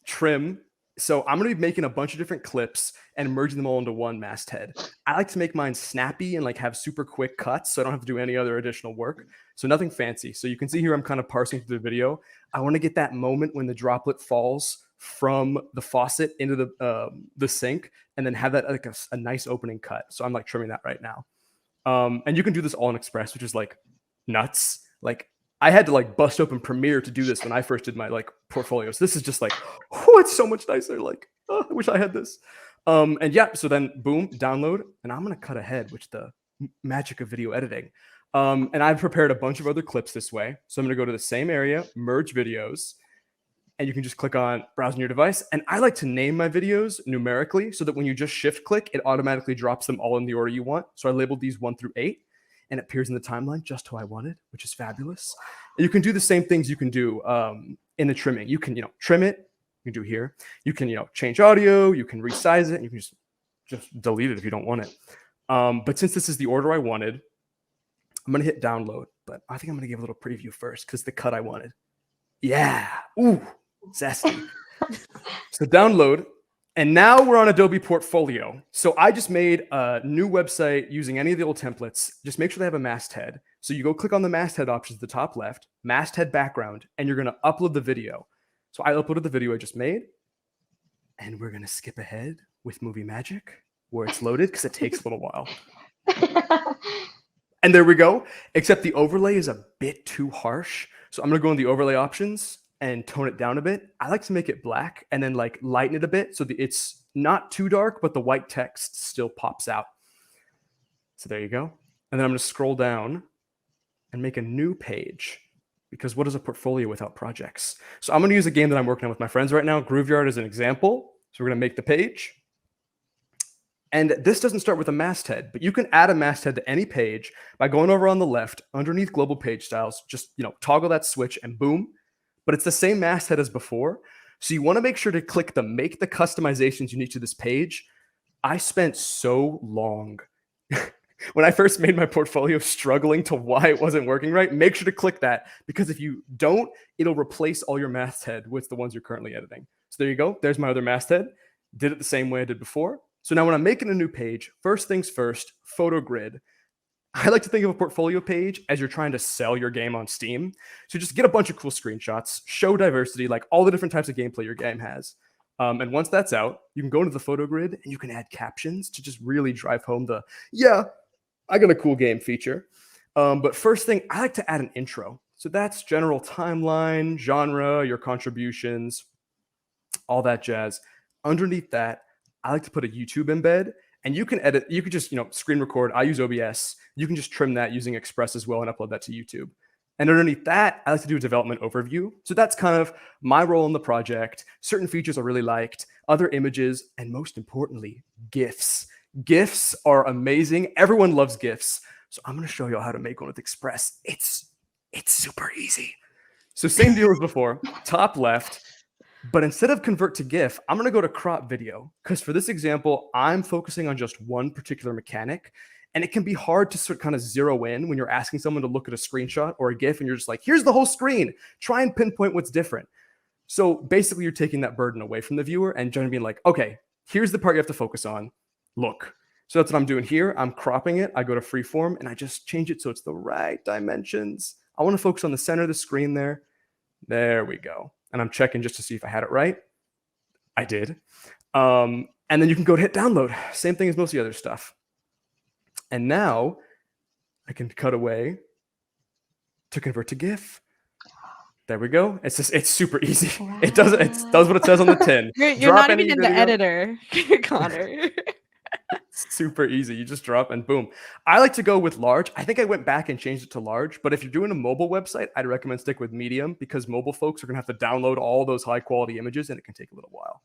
trim. So I'm gonna be making a bunch of different clips and merging them all into one masthead. I like to make mine snappy and like have super quick cuts, so I don't have to do any other additional work. So nothing fancy. So you can see here I'm kind of parsing through the video. I want to get that moment when the droplet falls from the faucet into the sink, and then have that like a nice opening cut. So I'm like trimming that right now. And you can do this all in Express, which is like nuts. Like I had to like bust open Premiere to do this when I first did my like portfolio. So this is just like, oh, it's so much nicer. Like, oh, I wish I had this. And yeah, so then boom, download, and I'm gonna cut ahead, which the magic of video editing. And I've prepared a bunch of other clips this way. So I'm gonna go to the same area, merge videos, and you can just click on browse on your device. And I like to name my videos numerically so that when you just shift click, it automatically drops them all in the order you want. So I labeled these 1 through 8. And it appears in the timeline just how I wanted, which is fabulous. And you can do the same things you can do in the trimming. You can, trim it. You can do here. You can, change audio. You can resize it. And you can just delete it if you don't want it. But since this is the order I wanted, I'm going to hit download. But I think I'm going to give a little preview first because the cut I wanted. Yeah. Ooh, zesty. So download. And now we're on Adobe Portfolio. So I just made a new website using any of the old templates. Just make sure they have a masthead. So you go click on the masthead options at the top left, masthead background, and you're going to upload the video. So I uploaded the video I just made. And we're going to skip ahead with movie magic where it's loaded because it takes a little while. And there we go. Except the overlay is a bit too harsh. So I'm going to go in the overlay options and tone it down a bit. I like to make it black and then like lighten it a bit so that it's not too dark, but the white text still pops out. So there you go. And then I'm going to scroll down and make a new page because what is a portfolio without projects? So I'm going to use a game that I'm working on with my friends right now, Grooveyard, as an example. So we're going to make the page. And this doesn't start with a masthead, but you can add a masthead to any page by going over on the left underneath global page styles, just, toggle that switch and boom. But it's the same masthead as before. So you want to make sure to click the make the customizations unique to this page. I spent so long when I first made my portfolio struggling to why it wasn't working right. Make sure to click that because if you don't, it'll replace all your masthead with the ones you're currently editing. So there you go. There's my other masthead. Did it the same way I did before. So now when I'm making a new page, first things first, photo grid. I like to think of a portfolio page as you're trying to sell your game on Steam. So just get a bunch of cool screenshots, show diversity, like all the different types of gameplay your game has. And once that's out, you can go into the photo grid and you can add captions to just really drive home the, yeah, I got a cool game feature. But first thing, I like to add an intro. So that's general timeline, genre, your contributions, all that jazz. Underneath that, I like to put a YouTube embed. And you can edit, you could just, screen record. I use OBS. You can just trim that using Express as well and upload that to YouTube. And underneath that, I like to do a development overview. So that's kind of my role in the project, certain features I really liked, other images, and most importantly, GIFs. GIFs are amazing. Everyone loves GIFs. So I'm going to show you how to make one with Express. It's super easy. So same deal as before, top left. But instead of convert to GIF, I'm going to go to crop video because for this example, I'm focusing on just one particular mechanic. And it can be hard to sort of kind of zero in when you're asking someone to look at a screenshot or a GIF and you're just like, here's the whole screen. Try and pinpoint what's different. So basically, you're taking that burden away from the viewer and generally being like, okay, here's the part you have to focus on. Look. So that's what I'm doing here. I'm cropping it. I go to freeform and I just change it so it's the right dimensions. I want to focus on the center of the screen there. There we go. And I'm checking just to see if I had it right. I did. And then you can go to hit download. Same thing as most of the other stuff. And now I can cut away to convert to GIF. There we go. It's super easy. Wow. It does what it says on the tin. You're not even in the editor, Connor. Super easy. You just drop and boom. I like to go with large. I think I went back and changed it to large, but if you're doing a mobile website, I'd recommend stick with medium because mobile folks are going to have to download all those high quality images and it can take a little while.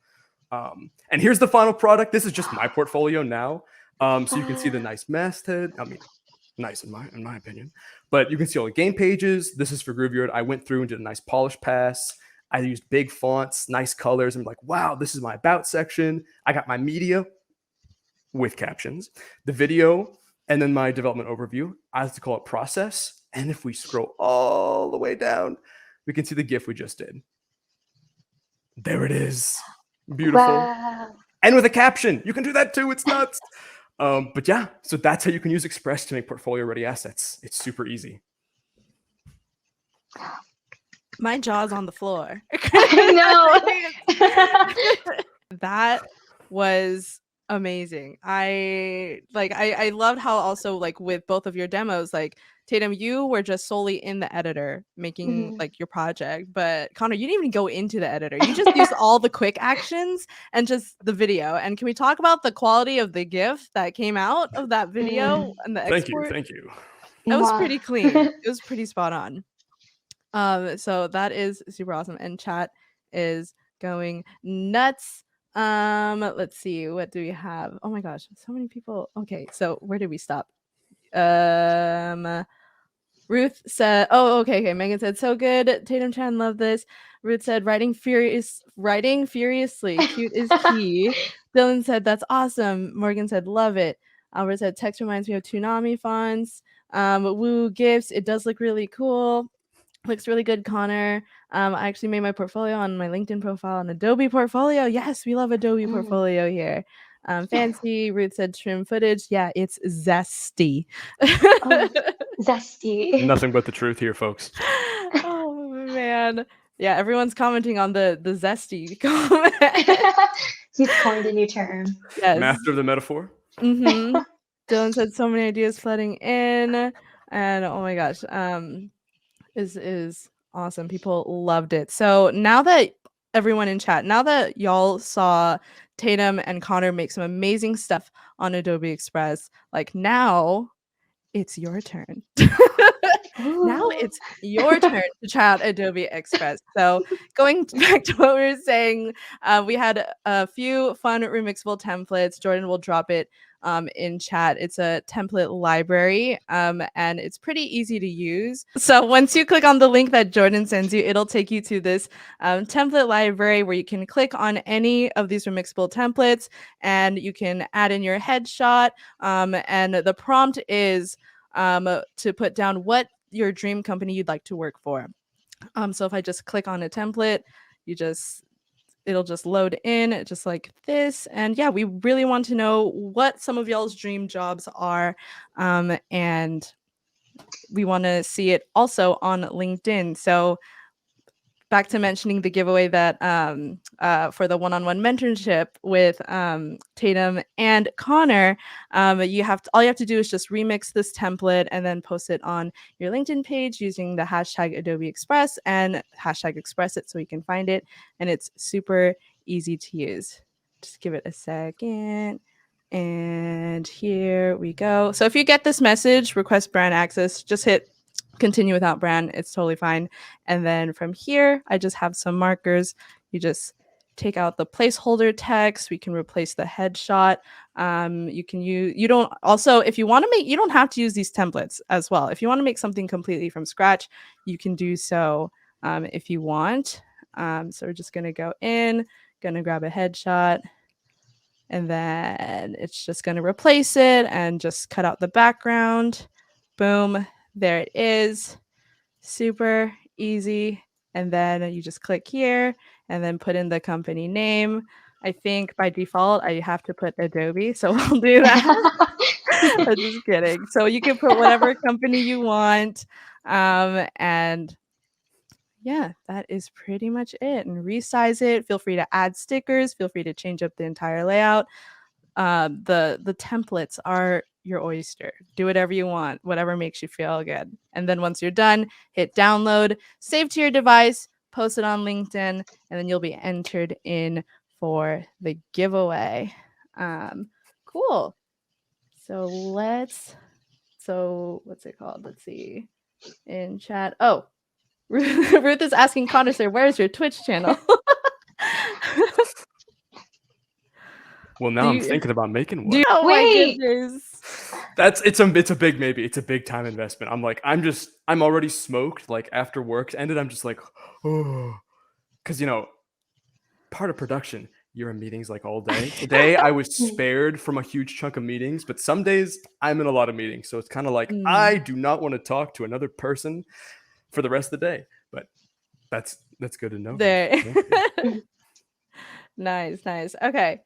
And here's the final product. This is just my portfolio now. So you can see the nice masthead. I mean, nice in my opinion, but you can see all the game pages. This is for Grooveyard. I went through and did a nice polish pass. I used big fonts, nice colors. I'm like, wow, this is my about section. I got my media with captions, the video, and then my development overview. I have to call it process. And if we scroll all the way down, we can see the GIF we just did. There it is. Beautiful. Wow. And with a caption. You can do that too. It's nuts. But yeah, so that's how you can use Express to make portfolio ready assets. It's super easy. My jaw's on the floor. I know. That was amazing. I loved how also like with both of your demos, like Tatum, you were just solely in the editor making like your project, but Connor, you didn't even go into the editor. You just used all the quick actions and just the video. And can we talk about the quality of the GIF that came out of that video and the export? Thank you. It was pretty clean. It was pretty spot on. So that is super awesome. And chat is going nuts. Let's see, what do we have? Oh my gosh, so many people. Okay, so where did we stop? Ruth said, oh, okay. Megan said, so good. Tatum Tran, love this. Ruth said, writing furiously. Cute is key. Dylan said, that's awesome. Morgan said, love it. Albert said, text reminds me of Toonami fonts. Woo gifts. It does look really cool. Looks really good, Connor. I actually made my portfolio on my LinkedIn profile on Adobe Portfolio. Yes, we love Adobe Portfolio here. Fancy. Ruth said trim footage. Yeah, it's zesty. Oh, zesty. Nothing but the truth here, folks. Oh man. Yeah, everyone's commenting on the zesty comment. He's coined a new term. Yes. Master of the metaphor. Dylan said so many ideas flooding in. And oh my gosh. Is awesome. People loved it. So now that everyone in chat, now that y'all saw Tatum and Connor make some amazing stuff on Adobe Express, like now it's your turn. Now it's your turn to try out Adobe Express. So going back to what we were saying, we had a few fun remixable templates. Jordan will drop it in chat. It's a template library and it's pretty easy to use. So once you click on the link that Jordan sends you, it'll take you to this template library where you can click on any of these remixable templates and you can add in your headshot. And the prompt is to put down what your dream company you'd like to work for. So if I just click on a template, it'll just load in just like this. And yeah, we really want to know what some of y'all's dream jobs are. And we want to see it also on LinkedIn. So back to mentioning the giveaway that for the one-on-one mentorship with Tatum and Connor, all you have to do is just remix this template and then post it on your LinkedIn page using the hashtag Adobe Express and hashtag Express it so we can find it. And it's super easy to use. Just give it a second. And here we go. So if you get this message, request brand access, just hit continue without brand. It's totally fine. And then from here, I just have some markers. You just take out the placeholder text. We can replace the headshot. If you want to make, you don't have to use these templates as well. If you want to make something completely from scratch, you can do so if you want. So we're just going to go in, going to grab a headshot, and then it's just going to replace it and just cut out the background. Boom. There it is. Super easy. And then you just click here and then put in the company name. I think by default, I have to put Adobe. So we'll do that. I'm just kidding. So you can put whatever company you want. And yeah, that is pretty much it. And resize it. Feel free to add stickers. Feel free to change up the entire layout. The templates are your oyster. Do whatever you want, whatever makes you feel good. And then once you're done, hit download, save to your device, post it on LinkedIn, and then you'll be entered in for the giveaway. Cool. So what's it called? Let's see. In chat. Oh, Ruth is asking Connor, sir, where's your Twitch channel? Well, now I'm thinking about making one. Oh my goodness. It's a big maybe. It's a big time investment. I'm already smoked. Like after work's ended, I'm just like, oh. because part of production, you're in meetings like all day. Today I was spared from a huge chunk of meetings, but some days I'm in a lot of meetings. So it's kind of like I do not want to talk to another person for the rest of the day. But that's good to know. There. Nice. Okay.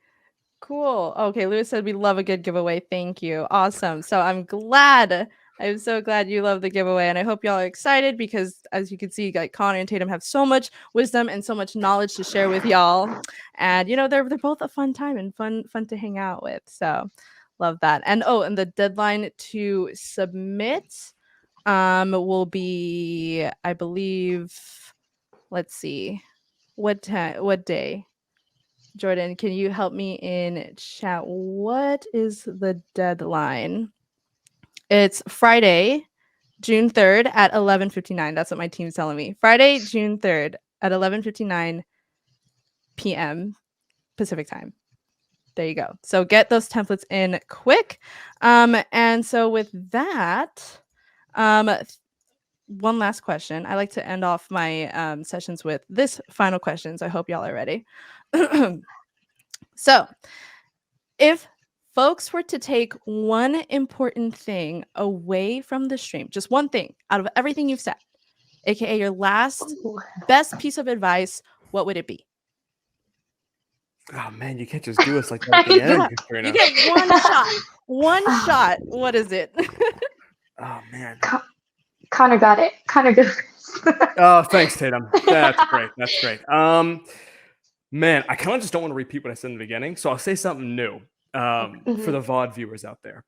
Cool. Okay, Lewis said we love a good giveaway. Thank you. Awesome. So I'm so glad you love the giveaway, and I hope y'all are excited because, as you can see, like Connor and Tatum have so much wisdom and so much knowledge to share with y'all, and they're both a fun time and fun to hang out with. So love that. And and the deadline to submit will be, I believe, let's see, what day. Jordan, can you help me in chat? What is the deadline? It's Friday, June 3rd at 11:59. That's what my team's telling me. Friday, June 3rd at 11:59 p.m. Pacific time. There you go. So get those templates in quick. And so with that, one last question. I like to end off my sessions with this final question. So I hope y'all are ready. So, if folks were to take one important thing away from the stream, just one thing out of everything you've said, aka your last best piece of advice, what would it be? Oh man, you can't just do us like that at the end, Katrina. You get one shot. One shot. What is it? Oh man. Connor got it. Connor goes. Oh, thanks, Tatum. That's great. Man, I kind of just don't want to repeat what I said in the beginning, so I'll say something new for the VOD viewers out there.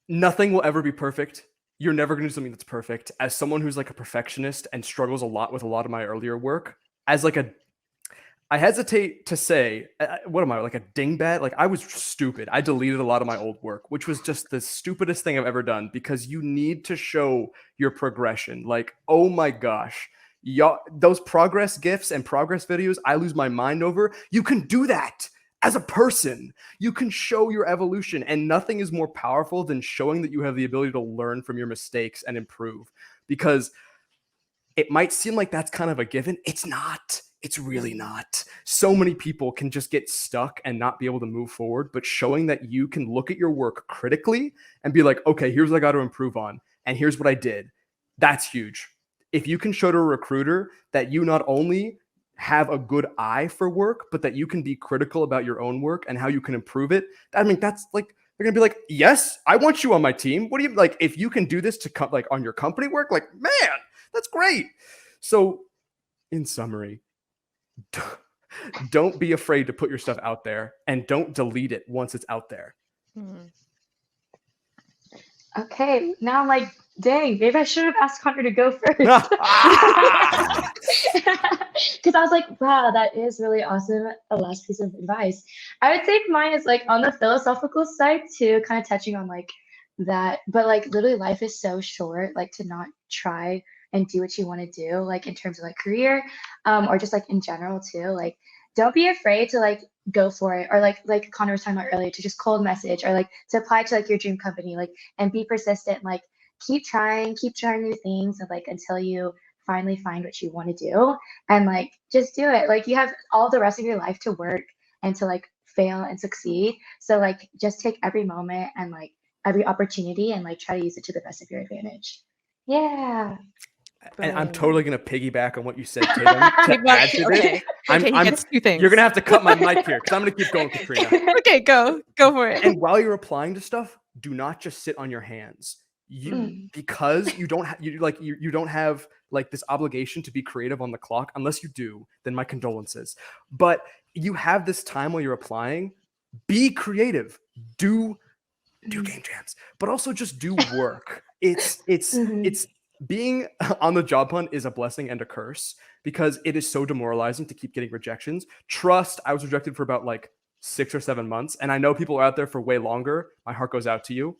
Nothing will ever be perfect. You're never going to do something that's perfect. As someone who's like a perfectionist and struggles a lot with a lot of my earlier work, I hesitate to say, what am I, like a dingbat? Like I was stupid. I deleted a lot of my old work, which was just the stupidest thing I've ever done because you need to show your progression. Like, oh my gosh. Those progress GIFs and progress videos I lose my mind over, you can do that as a person. You can show your evolution, and nothing is more powerful than showing that you have the ability to learn from your mistakes and improve, because it might seem like that's kind of a given. It's not. It's really not. So many people can just get stuck and not be able to move forward, but showing that you can look at your work critically and be like, okay, here's what I got to improve on, and here's what I did. That's huge. If you can show to a recruiter that you not only have a good eye for work, but that you can be critical about your own work and how you can improve it, I mean, that's like, they're going to be like, yes, I want you on my team. What do you like? If you can do this to like on your company work, like, man, that's great. So in summary, don't be afraid to put your stuff out there, and don't delete it once it's out there. Okay, now I'm like, dang, maybe I should have asked Connor to go first. Because I was like, wow, that is really awesome. A last piece of advice. I would say mine is like on the philosophical side too, kind of touching on like that. But like literally life is so short, like to not try and do what you want to do, like in terms of like career, or just like in general too. Like don't be afraid to like go for it, or like Connor was talking about earlier, to just cold message, or like to apply to like your dream company, like, and be persistent, like keep trying new things, and like until you finally find what you want to do, and like just do it. Like you have all the rest of your life to work and to like fail and succeed. So like just take every moment and like every opportunity and like try to use it to the best of your advantage. Yeah. And I'm totally going to piggyback on what you said, Tatum. Okay, he gets two things. You're going to have to cut my mic here because I'm going to keep going, Katrina. Okay, go for it. And while you're applying to stuff, do not just sit on your hands. Because you don't you don't have like this obligation to be creative on the clock. Unless you do, then my condolences. But you have this time while you're applying. Be creative. Do game jams, but also just do work. It's being on the job hunt is a blessing and a curse, because it is so demoralizing to keep getting rejections. Trust, I was rejected for about like 6 or 7 months, and I know people are out there for way longer. My heart goes out to you.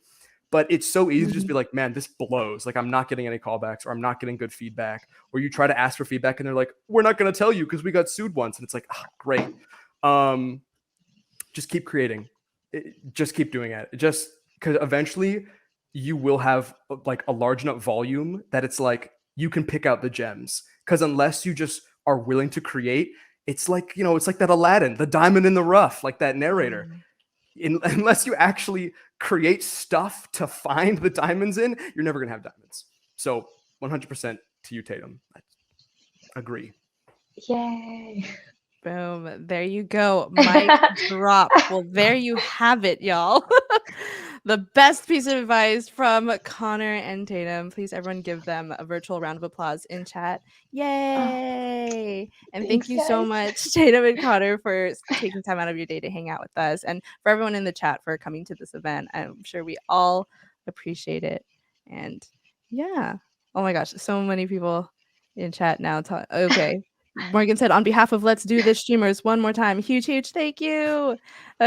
But it's so easy to just be like, man, this blows. Like, I'm not getting any callbacks, or I'm not getting good feedback. Or you try to ask for feedback and they're like, we're not going to tell you because we got sued once. And it's like, oh, great. Just keep creating. Just keep doing it. Just because eventually you will have like a large enough volume that it's like you can pick out the gems. because unless you just are willing to create, it's like, it's like that Aladdin, the diamond in the rough, like that narrator. Unless you actually create stuff to find the diamonds in, you're never gonna have diamonds. So 100% to you, Tatum. I agree. Yay. Boom. There you go. Mic drop. Well, there you have it, y'all. The best piece of advice from Connor and Tatum. Please, everyone, give them a virtual round of applause in chat. Yay! And thank Thanks, you so guys. much, Tatum and Connor, for taking time out of your day to hang out with us, and for everyone in the chat for coming to this event. I'm sure we all appreciate it. And yeah. Oh my gosh, so many people in chat now. Okay. Morgan said, on behalf of Let's Do This streamers, one more time, huge thank you.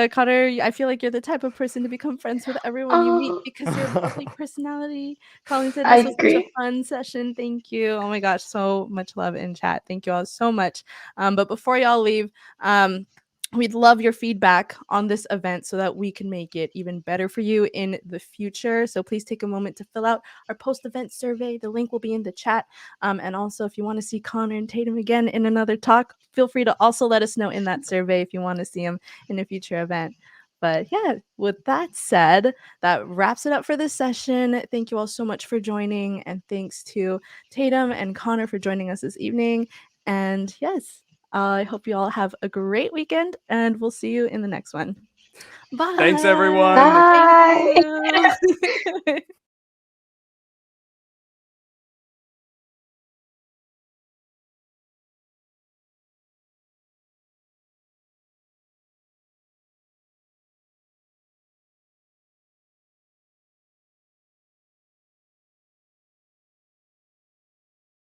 Connor, I feel like you're the type of person to become friends with everyone you meet Oh, because you're a bubbly personality. Colleen said, I this was such a agree. fun session. Thank you. Oh my gosh, so much love in chat. Thank you all so much. But before y'all leave, we'd love your feedback on this event so that we can make it even better for you in the future. So please take a moment to fill out our post-event survey. The link will be in the chat. And also, if you want to see Connor and Tatum again in another talk, feel free to also let us know in that survey if you want to see them in a future event. But yeah, with that said, that wraps it up for this session. Thank you all so much for joining. And thanks to Tatum and Connor for joining us this evening. And yes, I hope you all have a great weekend, and we'll see you in the next one. Bye. Thanks, everyone. Bye. Thank you.